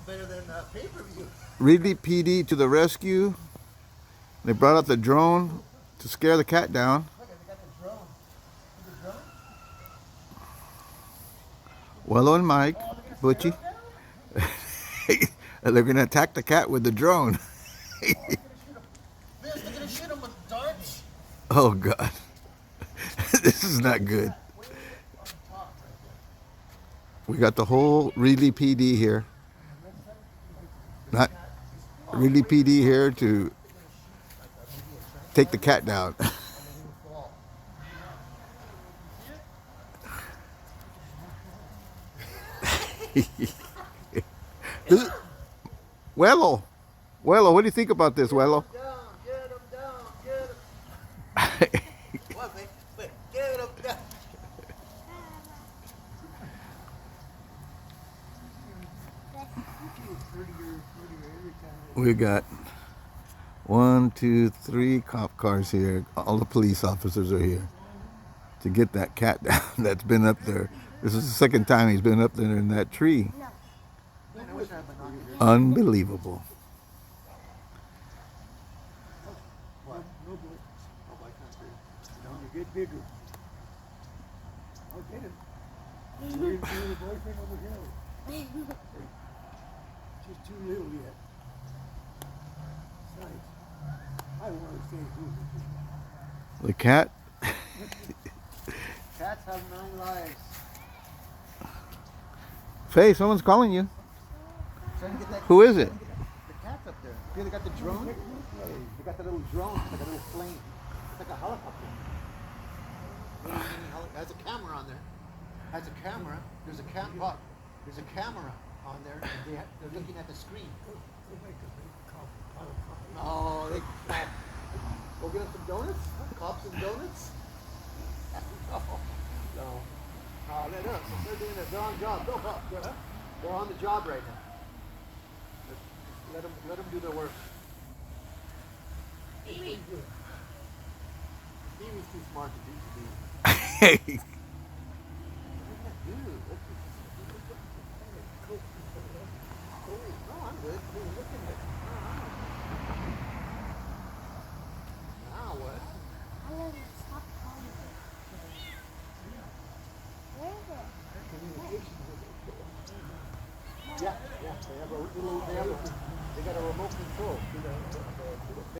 better than pay-per-view. Ridley PD to the rescue. They brought out the drone to scare the cat down. Look, they got the drone. The drone? Wello and Mike, Oh, they're gonna scare Butchie. him now? They're going to attack the cat with the drone. They're gonna shoot him with darts. Oh, God. This is not good. Way on top right We got the whole Ridley PD here. Not Ridley PD here to take the cat down. there. And then he would fall. This is, Wello, what do you think about this, Wello? Down, get him down, get him. What, wait, get him down. We got 1, 2, 3 cop cars here. All the police officers are here to get that cat down that's been up there. This is the second time he's been up there in that tree. Man, I wish I had binoculars. Unbelievable. What? No boy. Oh, my country. No, you get bigger. I'll get him. You're your boyfriend over here. She's too little yet. Besides, I don't want to say who. The cat, Cats have 9 lives. Faye, someone's calling you. Trying to get that. Who is it? The cat's up there. Yeah, they got the drone. They got the little drone. It's like a little plane. It's like a helicopter. Has a camera on there. Has a camera. There's a There's a camera on there. And they're looking at the screen. Oh, they. Go get us some donuts. Cops and donuts. No. No. Let us. They're doing it. They're on job. Go up. They're on the job right now. Let them do their work. Stevie's too smart to do. Dude, no, I'm good. Look at it. Now what? Stop calling me. Where is it? Yeah. They got a remote control.